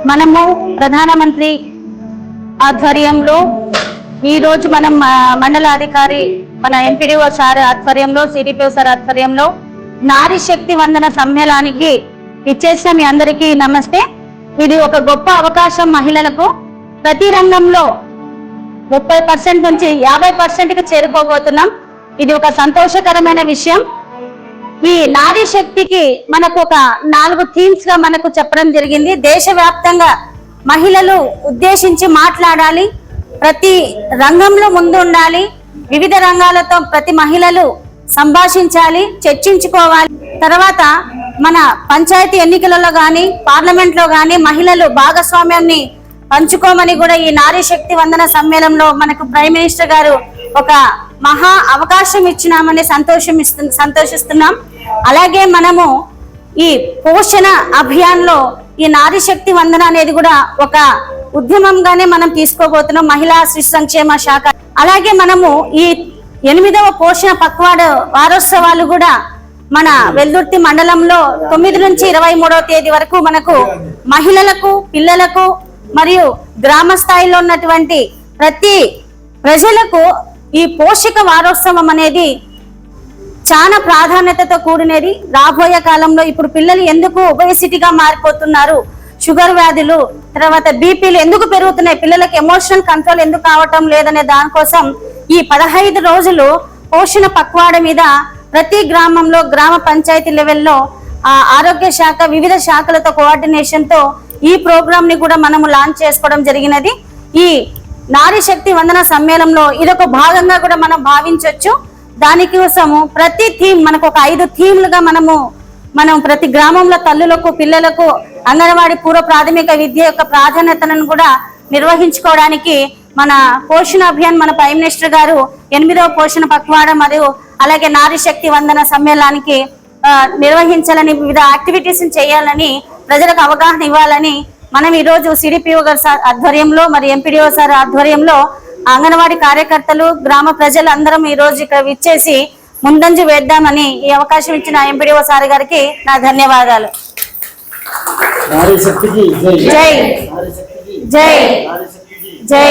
మనము ప్రధానమంత్రి ఆధ్వర్యంలో ఈ రోజు మనం మండల అధికారి మన ఎంపీడీఓ సార్ ఆధ్వర్యంలో సిడిపిఓ సార్ ఆధ్వర్యంలో నారీ శక్తి వందన సమ్మేళనానికి ఇచ్చేసిన మీ అందరికీ నమస్తే. ఇది ఒక గొప్ప అవకాశం. మహిళలకు ప్రతి రంగంలో 30% నుంచి 50%కి చేరుకోబోతున్నాం. ఇది ఒక సంతోషకరమైన విషయం. ఈ నారీ శక్తికి మనకు ఒక 4 థీమ్స్ గా మనకు చెప్పడం జరిగింది. దేశవ్యాప్తంగా మహిళలు ఉద్దేశించి మాట్లాడాలి, ప్రతి రంగంలో ముందు ఉండాలి, వివిధ రంగాలతో ప్రతి మహిళలు సంభాషించాలి, చర్చించుకోవాలి. తర్వాత మన పంచాయతీ ఎన్నికలలో కానీ పార్లమెంట్లో కానీ మహిళలు భాగస్వామ్యాన్ని పంచుకోమని కూడా ఈ నారీ శక్తి వందన సమ్మేళనంలో మనకు ప్రైమ్ మినిస్టర్ గారు ఒక మహా అవకాశం ఇచ్చినామని సంతోషిస్తున్నాం. అలాగే మనము ఈ పోషణ అభియాన్ లో ఈ నారీ శక్తి వందన అనేది కూడా ఒక ఉద్యమంగానే మనం తీసుకోబోతున్నాం, మహిళా శిశు సంక్షేమ శాఖ. అలాగే మనము ఈ 8వ పోషణ పక్వాడ వారోత్సవాలు కూడా మన వెల్దుర్తి మండలంలో 9 నుంచి 23వ తేదీ వరకు మనకు మహిళలకు, పిల్లలకు మరియు గ్రామ స్థాయిలో ఉన్నటువంటి ప్రతి ప్రజలకు ఈ పోషక వారోత్సవం అనేది చాలా ప్రాధాన్యతతో కూడినది. రాబోయే కాలంలో ఇప్పుడు పిల్లలు ఎందుకు ఒబేసిటీగా మారిపోతున్నారు, షుగర్ వ్యాధులు, తర్వాత బీపీలు ఎందుకు పెరుగుతున్నాయి, పిల్లలకు ఎమోషనల్ కంట్రోల్ ఎందుకు కావటం లేదనే దానికోసం ఈ 15 రోజులు పోషణ పక్వాడ మీద ప్రతి గ్రామంలో గ్రామ పంచాయతీ లెవెల్లో ఆరోగ్య శాఖ వివిధ శాఖలతో కోఆర్డినేషన్ తో ఈ ప్రోగ్రామ్ ని కూడా మనము లాంచ్ చేసుకోవడం జరిగినది. ఈ నారీ శక్తి వందన సమ్మేళనంలో ఇదొక భాగంగా కూడా మనం భావించవచ్చు. దానికోసము ప్రతి థీమ్ మనకు ఒక 5 థీమ్లుగా మనం ప్రతి గ్రామంలో తల్లులకు, పిల్లలకు అంగన్వాడీ పూర్వ ప్రాథమిక విద్య యొక్క ప్రాధాన్యతలను కూడా నిర్వహించుకోవడానికి మన పోషణ అభియాన్ మన ప్రైమ్ మినిస్టర్ గారు 8వ పోషణ పక్వాడ మరియు అలాగే నారీ శక్తి వందన సమ్మేళనానికి నిర్వహించాలని, వివిధ యాక్టివిటీస్ చేయాలని, ప్రజలకు అవగాహన ఇవ్వాలని మనం ఈ రోజు సిడిపిఓ గారి ఆధ్వర్యంలో మరి ఎంపీడీఓ సార్ ఆధ్వర్యంలో అంగన్వాడీ కార్యకర్తలు, గ్రామ ప్రజలు అందరం ఈ రోజు ఇక్కడ విచ్చేసి ముందంజు వేద్దామని ఈ అవకాశం ఇచ్చిన ఎంపీడీఓ సార్ గారికి నా ధన్యవాదాలు. జై జై జై.